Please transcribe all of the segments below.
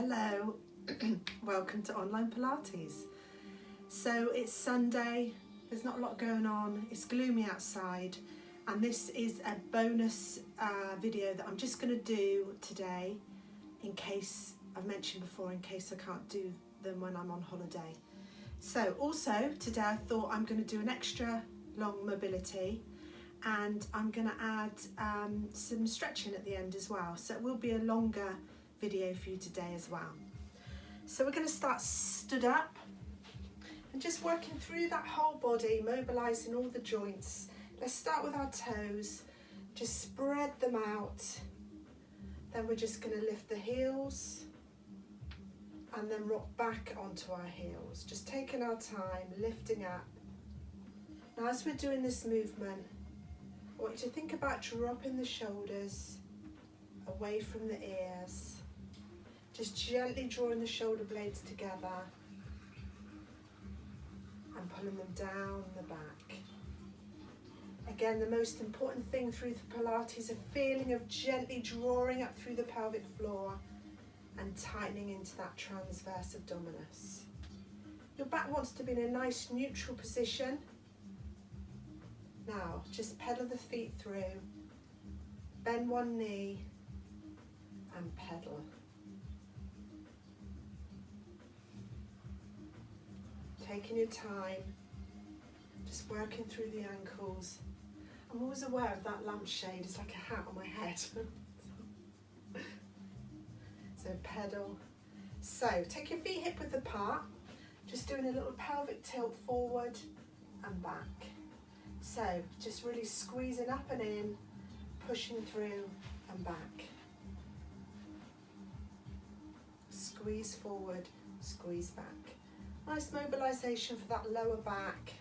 Hello, welcome to Online Pilates. So it's Sunday, there's not a lot going on, it's gloomy outside, and this is a bonus video that I'm just going to do today in case, I've mentioned before, in case I can't do them when I'm on holiday. So also today I thought I'm going to do an extra long mobility, and I'm going to add some stretching at the end as well, so it will be a longer video for you today as well. So we're going to start stood up and just working through that whole body, mobilizing all the joints. Let's start with our toes, just spread them out. Then we're just going to lift the heels and then rock back onto our heels, just taking our time, lifting up. Now as we're doing this movement, I want you to think about dropping the shoulders away from the ears, just gently drawing the shoulder blades together and pulling them down the back. Again, the most important thing through the Pilates, a feeling of gently drawing up through the pelvic floor and tightening into that transverse abdominis. Your back wants to be in a nice neutral position. Now, just pedal the feet through, bend one knee and pedal. Taking your time, just working through the ankles. I'm always aware of that lampshade, it's like a hat on my head. So pedal. So take your feet hip width apart, just doing a little pelvic tilt forward and back. So just really squeezing up and in, pushing through and back. Squeeze forward, squeeze back. Nice mobilization for that lower back.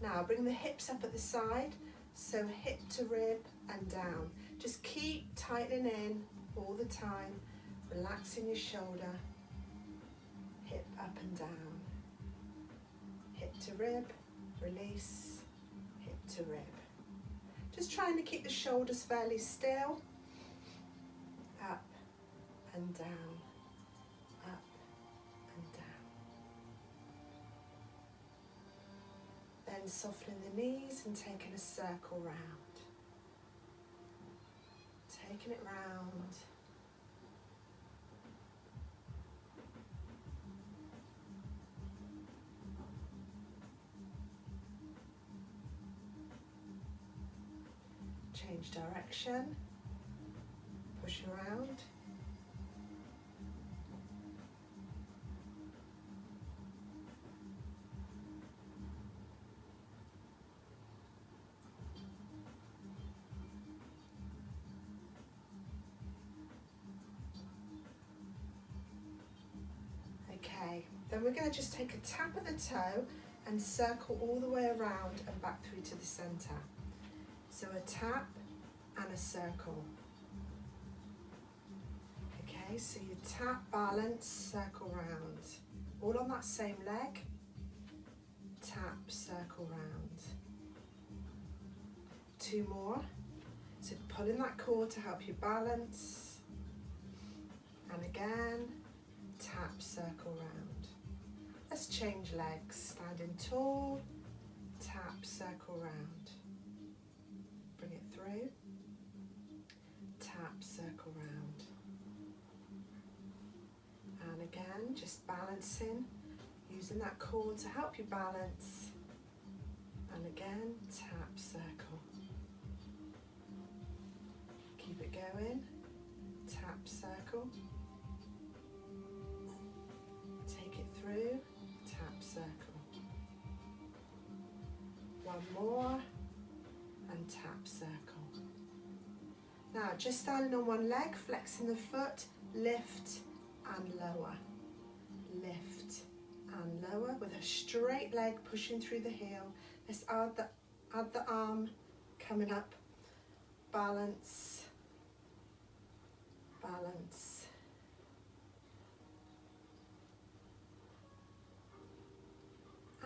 Now bring the hips up at the side, so hip to rib and down. Just keep tightening in all the time, relaxing your shoulder, hip up and down. Hip to rib, release, hip to rib. Just trying to keep the shoulders fairly still. Up and down. Up and down. Then softening the knees and taking a circle round. Taking it round. Change direction. Push around. Okay, then we're going to just take a tap of the toe and circle all the way around and back through to the center. So a tap and a circle. Okay, so you tap, balance, circle round. All on that same leg. Tap, circle round. Two more. So pull in that core to help you balance. And again, tap, circle round. Let's change legs. Standing tall, tap, circle round. Bring it through. Tap, circle round. And again, just balancing, using that core to help you balance. And again, tap, circle. Keep it going. Tap, circle. Take it through. Tap, circle. One more. And tap, circle. Now, just standing on one leg, flexing the foot, lift and lower. Lift and lower with a straight leg pushing through the heel. Let's add the arm coming up. Balance, balance.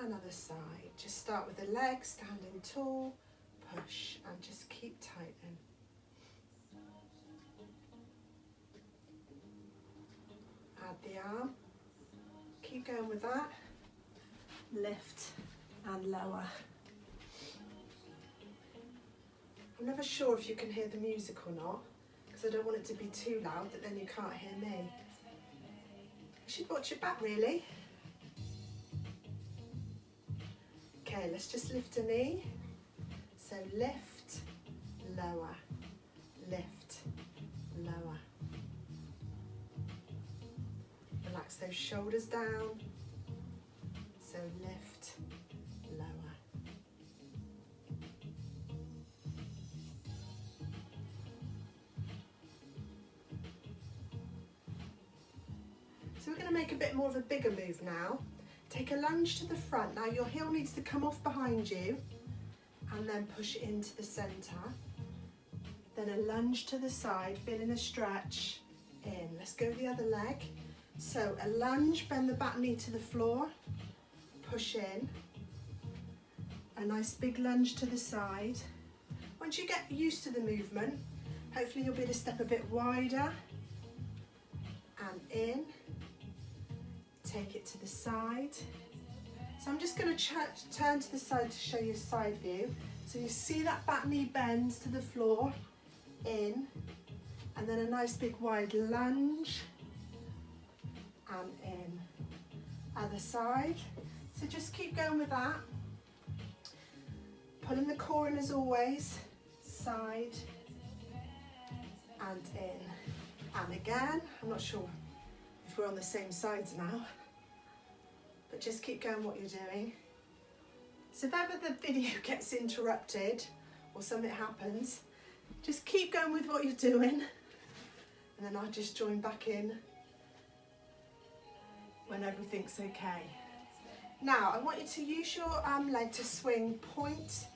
Another side. Just start with the leg, standing tall, push and just keep tightening. arm. Keep going with that. Lift and lower. I'm never sure if you can hear the music or not, because I don't want it to be too loud that then you can't hear me. You should watch it back really. Okay, let's just lift a knee. So lift, lower, lift, lower. Relax those shoulders down. So lift, lower. So we're going to make a bit more of a bigger move now. Take a lunge to the front. Now your heel needs to come off behind you and then push it into the centre. Then a lunge to the side, feeling a stretch in. Let's go the other leg. So a lunge, bend the back knee to the floor, push in. A nice big lunge to the side. Once you get used to the movement, hopefully you'll be able to step a bit wider and in. Take it to the side. So I'm just going to turn to the side to show you a side view. So you see that back knee bends to the floor, in, and then a nice big wide lunge and in. Other side. So just keep going with that. Pulling the core in as always, side and in. And again, I'm not sure if we're on the same sides now, but just keep going what you're doing. So if ever the video gets interrupted or something happens, just keep going with what you're doing, and then I'll just join back in when everything's okay. Now I want you to use your leg to swing point,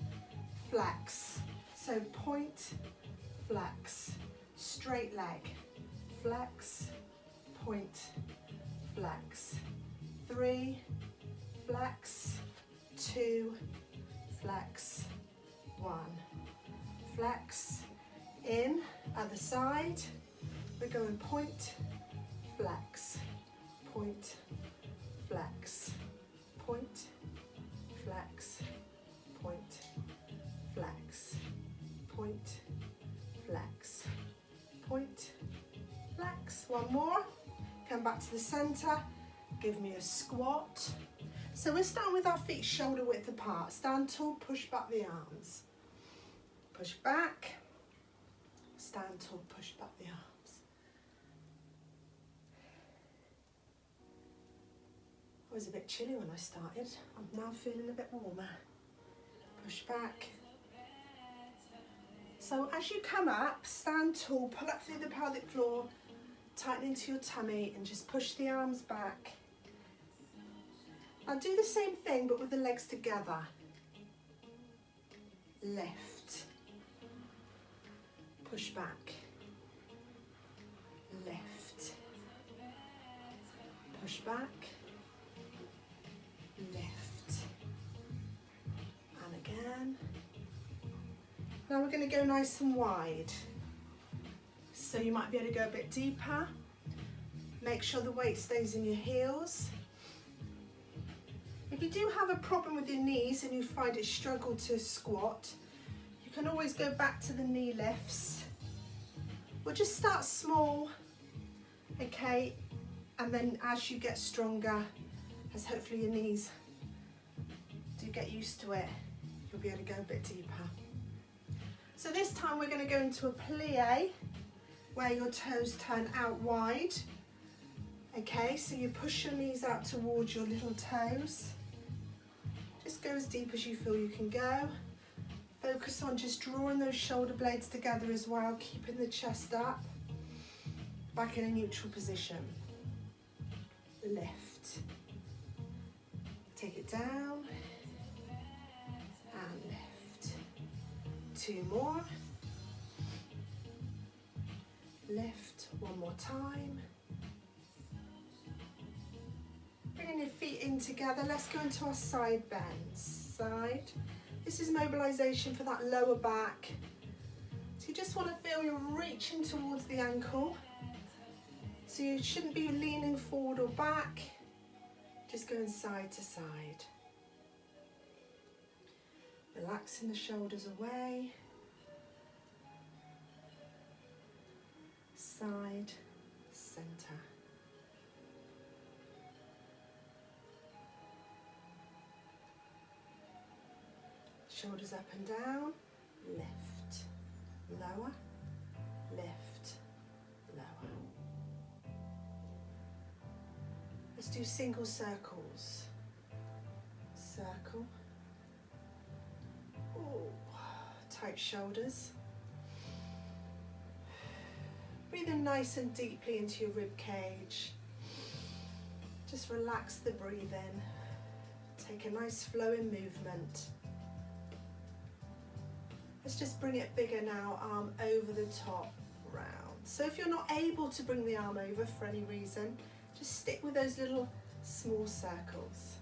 flex. So point, flex, straight leg, flex, point, flex, 3, flex, 2, flex, 1, flex, in, other side. We're going point, flex, point, flex, point, flex, point, flex, point, flex, point, flex. One more. Come back to the centre. Give me a squat. So we're starting with our feet shoulder width apart. Stand tall, push back the arms. Push back. Stand tall, push back the arms. It was a bit chilly when I started. I'm now feeling a bit warmer. Push back. So as you come up, stand tall, pull up through the pelvic floor, tighten into your tummy and just push the arms back. Now do the same thing but with the legs together. Lift. Push back. Lift. Push back. Lift. And again. Now we're going to go nice and wide. So you might be able to go a bit deeper. Make sure the weight stays in your heels. If you do have a problem with your knees and you find it struggle to squat, you can always go back to the knee lifts. We'll just start small, okay? And then as you get stronger, as hopefully your knees do get used to it, you'll be able to go a bit deeper. So this time we're going to go into a plie, where your toes turn out wide. Okay, so you push your knees out towards your little toes. Just go as deep as you feel you can go. Focus on just drawing those shoulder blades together as well, keeping the chest up. Back in a neutral position. Lift. Take it down. And lift. 2 more. Lift, 1 more time. Bringing your feet in together, let's go into our side bends. Side. This is mobilization for that lower back. So you just want to feel you're reaching towards the ankle. So you shouldn't be leaning forward or back, just going side to side. Relaxing the shoulders away, side, centre. Shoulders up and down, lift, lower, lift, lower. Let's do single circles. Circle. Ooh, tight shoulders. Breathe in nice and deeply into your rib cage. Just relax the breathing. Take a nice flowing movement. Let's just bring it bigger now, arm over the top, round. So if you're not able to bring the arm over for any reason, just stick with those little small circles.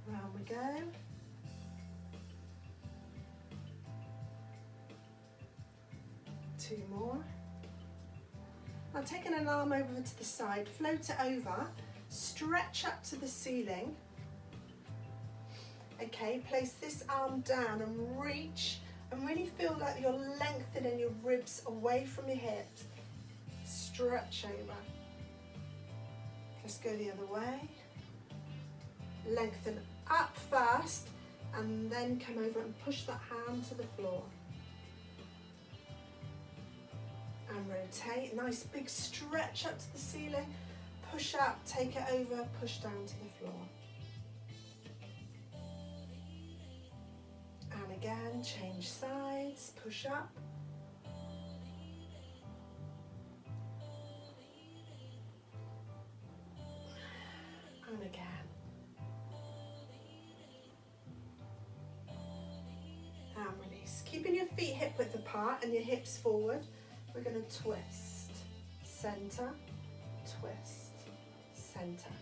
Round we go. Two more. Now taking an arm over to the side, float it over, stretch up to the ceiling. Okay, place this arm down and reach and really feel like you're lengthening your ribs away from your hips. Stretch over. Let's go the other way. Lengthen up first and then come over and push that hand to the floor. And rotate. Nice big stretch up to the ceiling. Push up, take it over, push down to the floor. And again, change sides, push up. And again. And release. Keeping your feet hip width apart and your hips forward, we're going to twist, center, twist, center.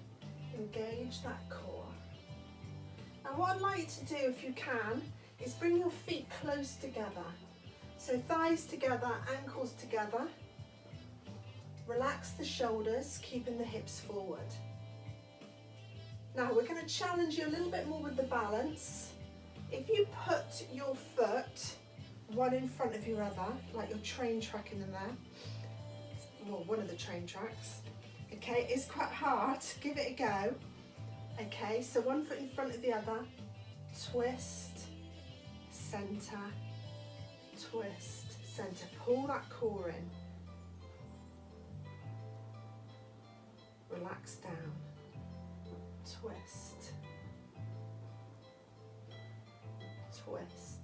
Engage that core. And what I'd like you to do, if you can, is bring your feet close together. So thighs together, ankles together. Relax the shoulders, keeping the hips forward. Now we're going to challenge you a little bit more with the balance. If you put your foot one in front of your other, like your train track in there, well, one of the train tracks, okay, it's quite hard, give it a go. Okay, so one foot in front of the other, twist, center, twist, center, pull that core in, relax down, twist, twist.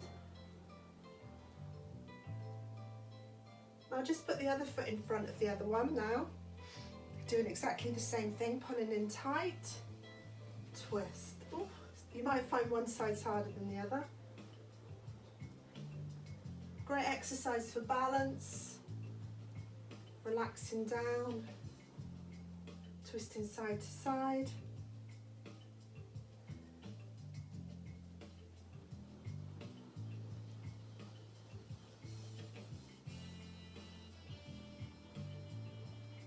Now just put the other foot in front of the other one now, doing exactly the same thing, pulling in tight, twist. Ooh, you might find one side's harder than the other. Great exercise for balance, relaxing down, twisting side to side.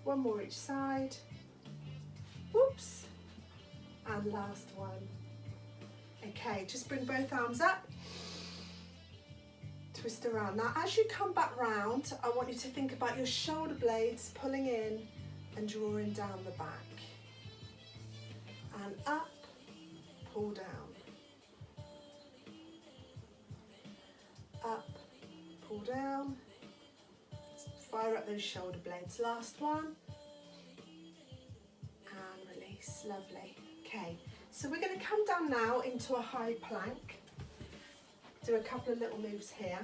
One more each side. Whoops. And last one. Okay, just bring both arms up. Twist around. Now as you come back round, I want you to think about your shoulder blades pulling in and drawing down the back. And up, pull down. Up, pull down. Fire up those shoulder blades. Last one. And release. Lovely. Okay, so we're going to come down now into a high plank. Do a couple of little moves here.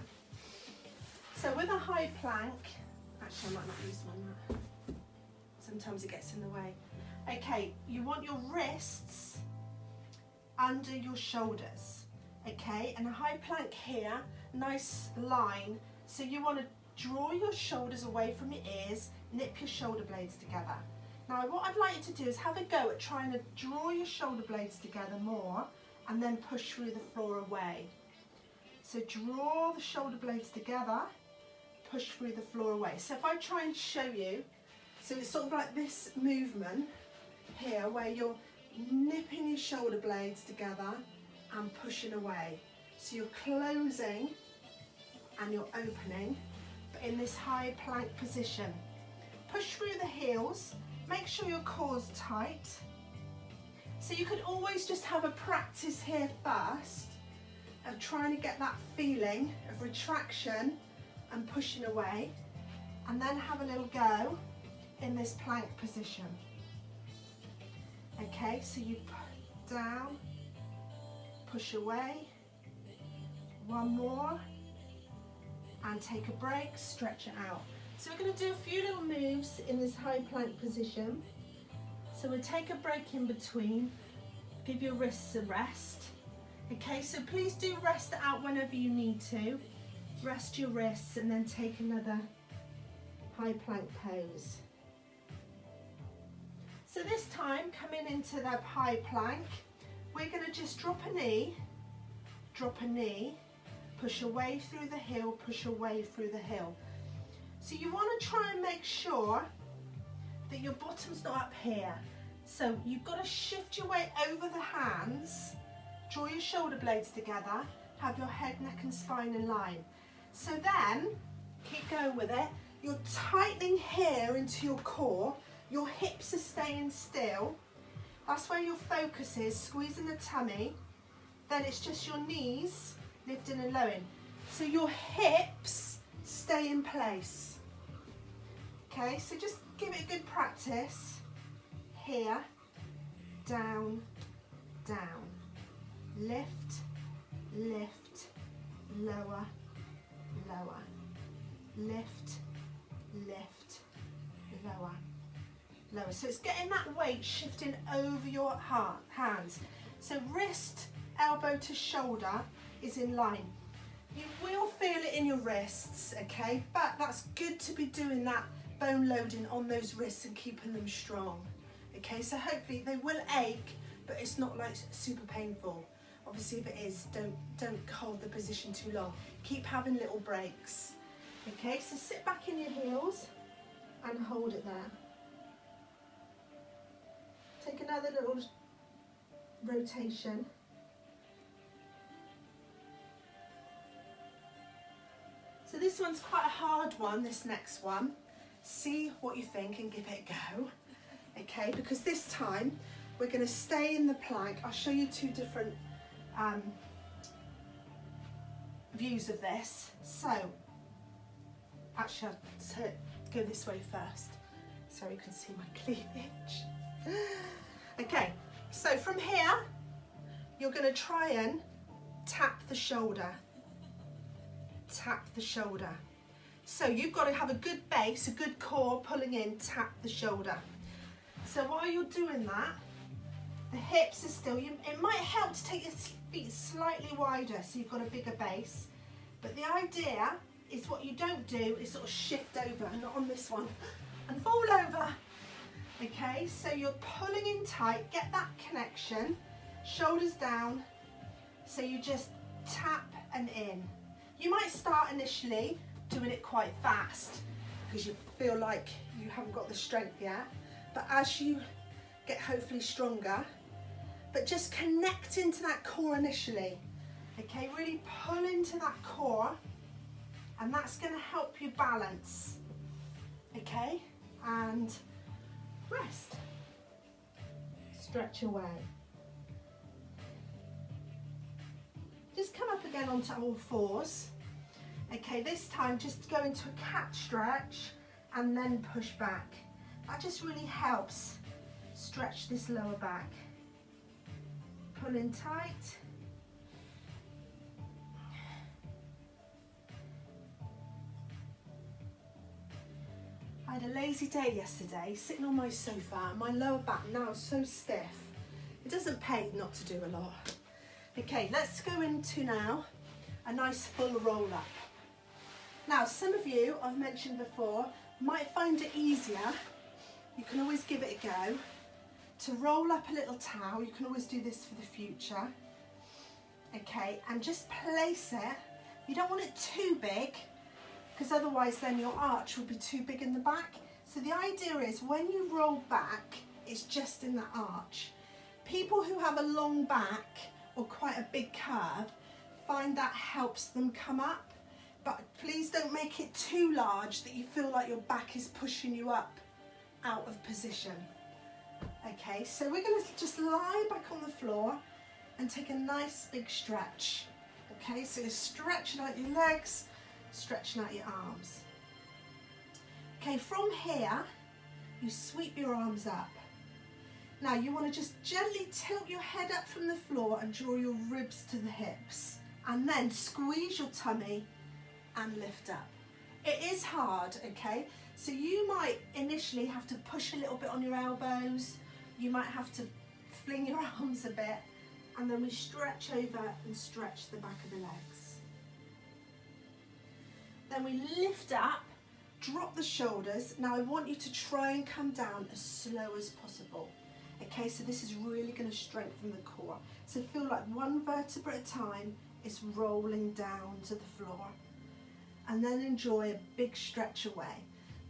So with a high plank, actually I might not use one. Sometimes it gets in the way. Okay, you want your wrists under your shoulders. Okay, and a high plank here, nice line. So you want to draw your shoulders away from your ears, nip your shoulder blades together. Now what I'd like you to do is have a go at trying to draw your shoulder blades together more and then push through the floor away. So draw the shoulder blades together, push through the floor away. So if I try and show you, so it's sort of like this movement here where you're nipping your shoulder blades together and pushing away. So you're closing and you're opening, but in this high plank position. Push through the heels, make sure your core's tight. So you could always just have a practice here first of trying to get that feeling of retraction and pushing away, and then have a little go in this plank position. Okay, so you put down, push away, one more, and take a break, stretch it out. So we're going to do a few little moves in this high plank position. So we'll take a break in between, give your wrists a rest. Okay, so please do rest it out whenever you need to. Rest your wrists and then take another high plank pose. So this time, coming into that high plank, we're going to just drop a knee, push away through the heel, push away through the heel. So you want to try and make sure that your bottom's not up here. So you've got to shift your weight over the hands, draw your shoulder blades together, have your head, neck and spine in line. So then, keep going with it, you're tightening here into your core, your hips are staying still, that's where your focus is, squeezing the tummy, then it's just your knees lifting and lowering. So your hips stay in place. Okay, so just give it a good practice. Here, down, down, lift, lift, lower, lower, lift, lift, lower, lower. So it's getting that weight shifting over your hands. So wrist, elbow to shoulder is in line. You will feel it in your wrists, okay, but that's good to be doing that bone loading on those wrists and keeping them strong. Okay, so hopefully they will ache, but it's not like super painful. Obviously if it is, don't hold the position too long. Keep having little breaks. Okay, so sit back in your heels and hold it there. Take another little rotation. So this one's quite a hard one, this next one. See what you think and give it a go. Okay, because this time we're going to stay in the plank. I'll show you two different views of this. So, actually I'll go this way first so you can see my cleavage. Okay, so from here you're going to try and tap the shoulder. Tap the shoulder. So you've got to have a good base, a good core pulling in, tap the shoulder. So while you're doing that, the hips are still, it might help to take your feet slightly wider so you've got a bigger base. But the idea is what you don't do is sort of shift over, not on this one, and fall over. Okay, so you're pulling in tight, get that connection, shoulders down, so you just tap and in. You might start initially doing it quite fast because you feel like you haven't got the strength yet, but as you get hopefully stronger, but just connect into that core initially. Okay, really pull into that core, and that's going to help you balance. Okay, and rest. Stretch away. Just come up again onto all fours. Okay, this time just go into a cat stretch and then push back. That just really helps stretch this lower back. Pull in tight. I had a lazy day yesterday, sitting on my sofa, and my lower back now is so stiff. It doesn't pay not to do a lot. Okay, let's go into now a nice full roll up. Now, some of you, I've mentioned before, might find it easier, you can always give it a go, to roll up a little towel. You can always do this for the future. Okay, and just place it. You don't want it too big, because otherwise then your arch will be too big in the back. So the idea is when you roll back, it's just in that arch. People who have a long back or quite a big curve find that helps them come up, but please don't make it too large that you feel like your back is pushing you up out of position. Okay, so we're going to just lie back on the floor and take a nice big stretch. Okay, so you're stretching out your legs, stretching out your arms. Okay, from here, you sweep your arms up. Now you want to just gently tilt your head up from the floor and draw your ribs to the hips, and then squeeze your tummy and lift up. It is hard, okay? So you might initially have to push a little bit on your elbows, you might have to fling your arms a bit, and then we stretch over and stretch the back of the legs. Then we lift up, drop the shoulders. Now I want you to try and come down as slow as possible. Okay, so this is really going to strengthen the core. So feel like one vertebra at a time is rolling down to the floor. And then enjoy a big stretch away.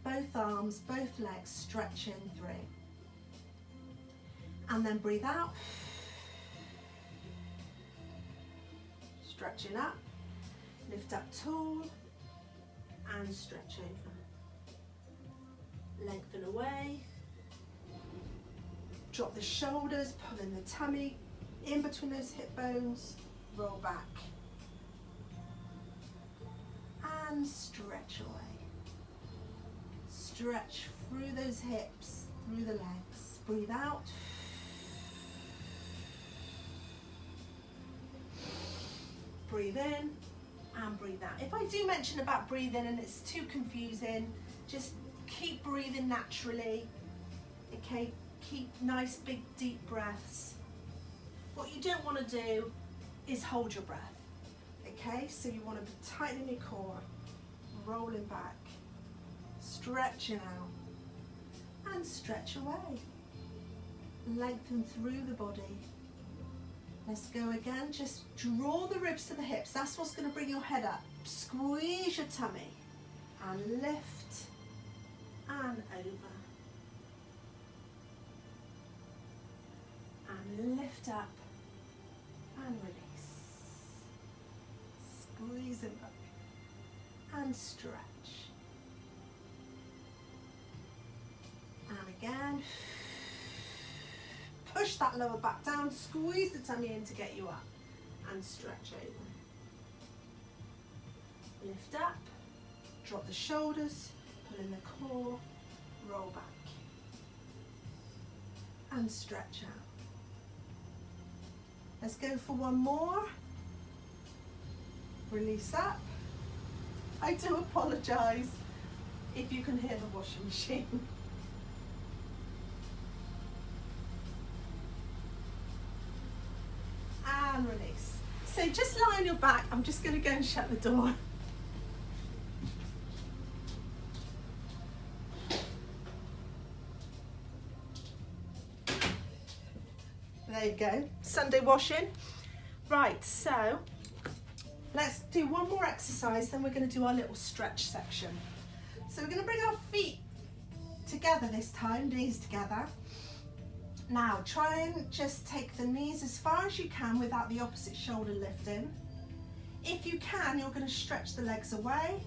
Both arms, both legs stretching through. And then breathe out. Stretching up. Lift up tall. And stretch over. Lengthen away. Drop the shoulders, pull in the tummy, in between those hip bones, roll back. And stretch away. Stretch through those hips, through the legs. Breathe out. Breathe in and breathe out. If I do mention about breathing and it's too confusing, just keep breathing naturally. Okay, keep nice big deep breaths. What you don't want to do is hold your breath. Okay, so you want to be tightening your core, rolling back, stretching out, and stretch away. Lengthen through the body. Let's go again. Just draw the ribs to the hips. That's what's going to bring your head up. Squeeze your tummy and lift and over. And lift up and release. Squeeze it back and stretch. And again. Push that lower back down, squeeze the tummy in to get you up and stretch over. Lift up, drop the shoulders, pull in the core, roll back and stretch out. Let's go for one more. Release up. I do apologise if you can hear the washing machine. And release. So just lie on your back. I'm just going to go and shut the door. There you go. Sunday washing. Right, so let's do one more exercise, then we're going to do our little stretch section. So we're going to bring our feet together this time, knees together. Now try and just take the knees as far as you can without the opposite shoulder lifting. If you can, you're going to stretch the legs away,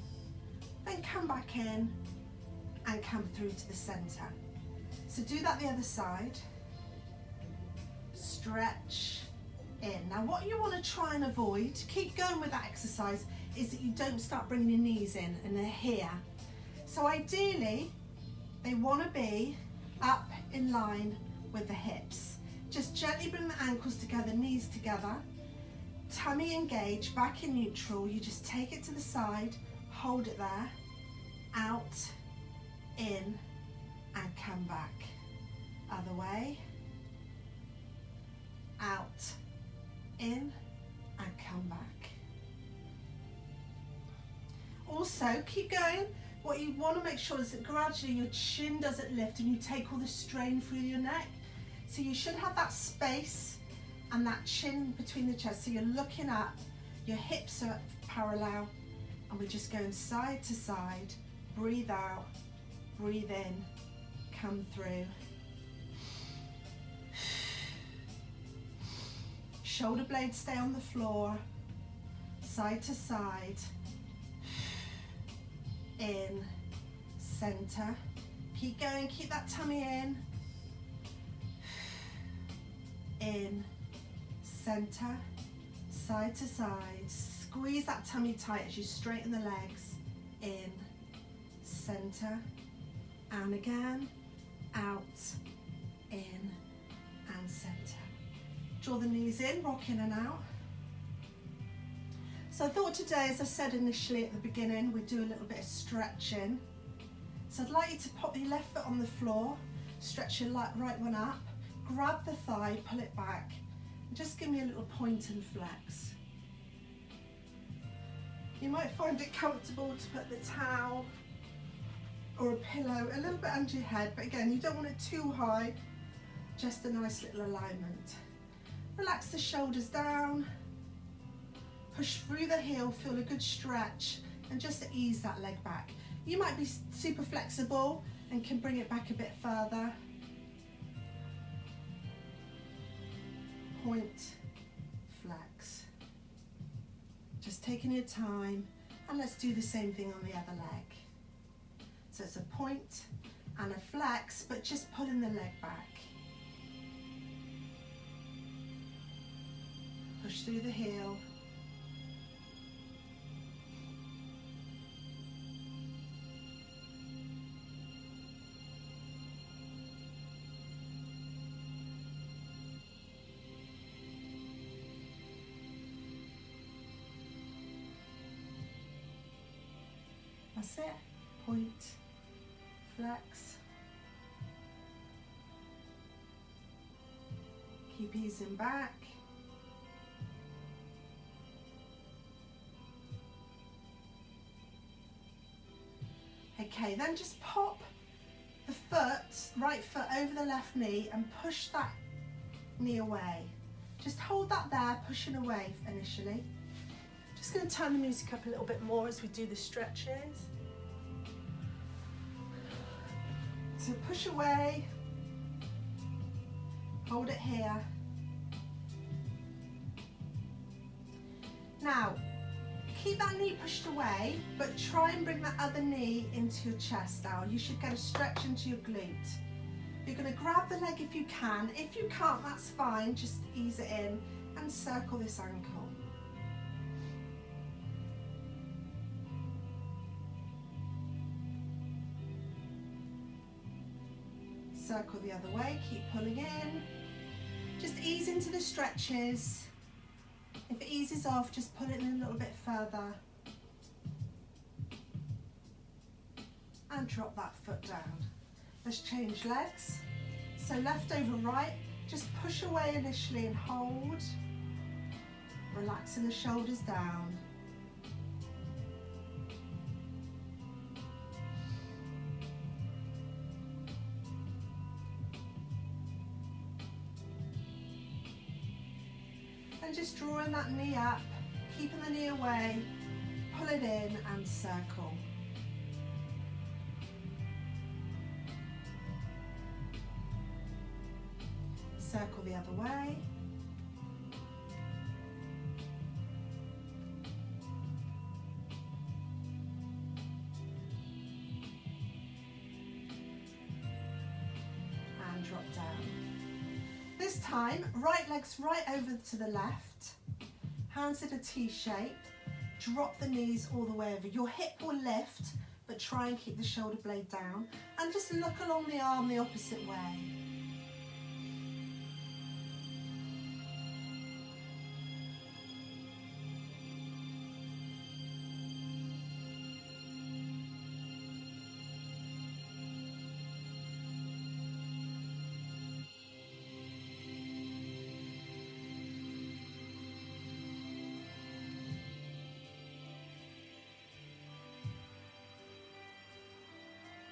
then come back in and come through to the center. So do that the other side. Stretch in. Now what you want to try and avoid, keep going with that exercise, is that you don't start bringing your knees in and they're here. So ideally, they want to be up in line with the hips. Just gently bring the ankles together, knees together, tummy engaged, back in neutral. You just take it to the side, hold it there, out, in, and come back. Other way, out, in, and come back. Also, keep going. What you want to make sure is that gradually your chin doesn't lift and you take all the strain through your neck. So you should have that space and that chin between the chest. So you're looking up, your hips are parallel, And we're just going side to side. Breathe out, breathe in, come through. Shoulder blades stay on the floor, side to side. In, center. Keep going, keep that tummy in. In, center, side to side. Squeeze that tummy tight as you straighten the legs. In, center, and again, out, in, and center. Draw the knees in, rock in and out. So I thought today, as I said initially at the beginning, we'd do a little bit of stretching. So I'd like you to pop your left foot on the floor, stretch your right one up, grab the thigh, pull it back, and just give me a little point and flex. You might find it comfortable to put the towel or a pillow a little bit under your head, but again, you don't want it too high, just a nice little alignment. Relax the shoulders down, push through the heel, feel a good stretch, and just ease that leg back. You might be super flexible and can bring it back a bit further. Point, flex. Just taking your time, and let's do the same thing on the other leg. So it's a point and a flex, but just pulling the leg back. Push through the heel. That's it. Point, flex. Keep easing back. Okay, then just pop the right foot over the left knee and push that knee away. Just hold that there, pushing away initially. Just going to turn the music up a little bit more as we do the stretches. So push away, hold it here. Now, keep that knee pushed away, but try and bring that other knee into your chest now. You should get a stretch into your glute. You're going to grab the leg if you can. If you can't, that's fine. Just ease it in and circle this ankle. Circle the other way, keep pulling in. Just ease into the stretches. If it eases off, just pull it in a little bit further. And drop that foot down. Let's change legs. So left over right, just push away initially and hold. Relaxing the shoulders down. And just drawing that knee up, keeping the knee away, pull it in and circle. Circle the other way. And drop down. This time, right leg's right over to the left, hands in a T shape, drop the knees all the way over. Your hip will lift, but try and keep the shoulder blade down, and just look along the arm the opposite way.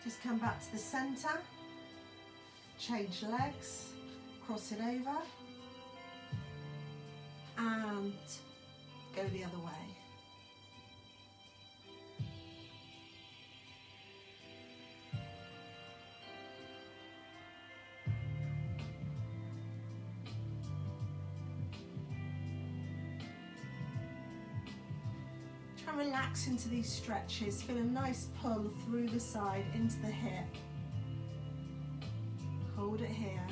Just come back to the centre, change legs, cross it over, and go the other way. Try and relax into these stretches. Feel a nice pull through the side into the hip. Hold it here.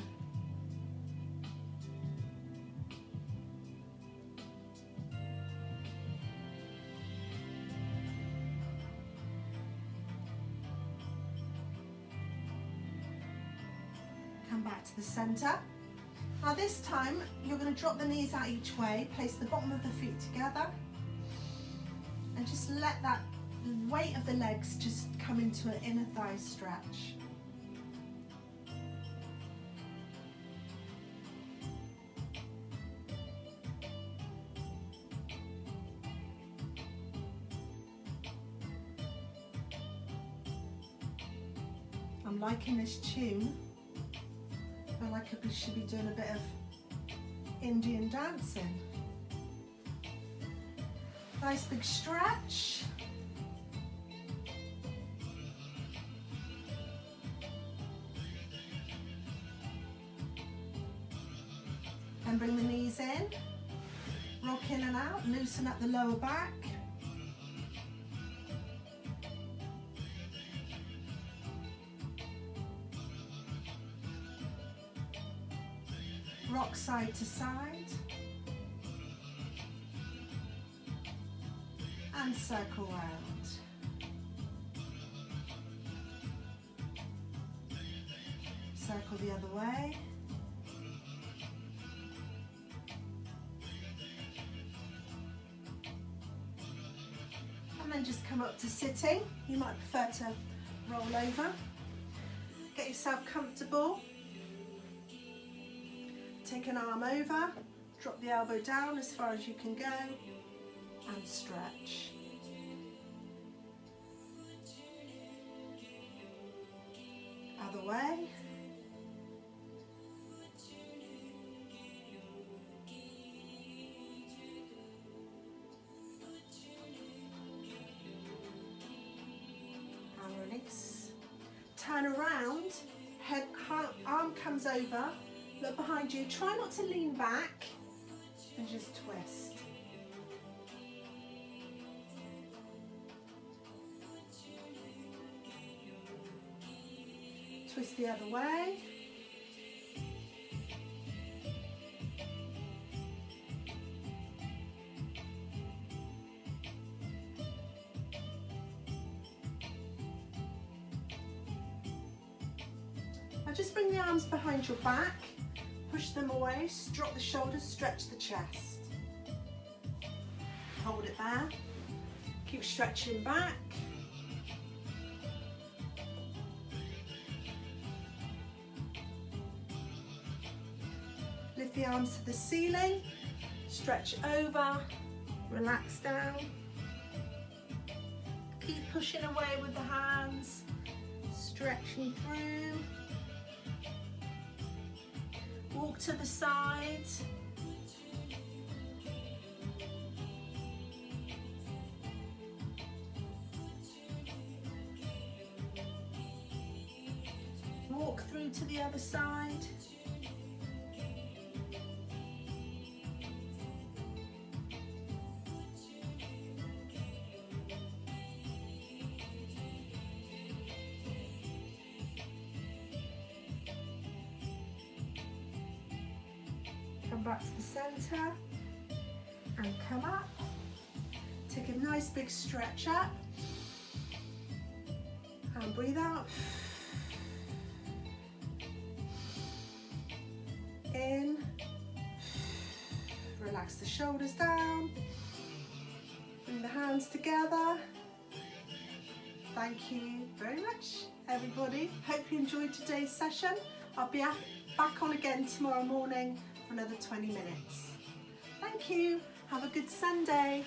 Come back to the centre. Now this time you're going to drop the knees out each way, place the bottom of the feet together and just let that weight of the legs just come into an inner thigh stretch. I'm liking this tune. I feel like I should be doing a bit of Indian dancing. Nice big stretch. And bring the knees in. Rock in and out, loosen up the lower back. Rock side to side and circle round. Circle the other way. And then just come up to sitting. You might prefer to roll over. Get yourself comfortable. Take an arm over, drop the elbow down as far as you can go and stretch. Other way. And release. Turn around, arm comes over. Look behind you, try not to lean back and just twist. Twist the other way. Now just bring the arms behind your back. Push them away, drop the shoulders, stretch the chest. Hold it there. Keep stretching back. Lift the arms to the ceiling, stretch over, relax down. Keep pushing away with the hands, stretching through. Walk to the side. Walk through to the other side. Come back to the centre and come up. Take a nice big stretch up and breathe out. In. Relax the shoulders down. Bring the hands together. Thank you very much, everybody. Hope you enjoyed today's session. I'll be back on again tomorrow morning for another 20 minutes. Thank you. Have a good Sunday.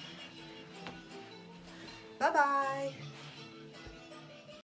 Bye-bye.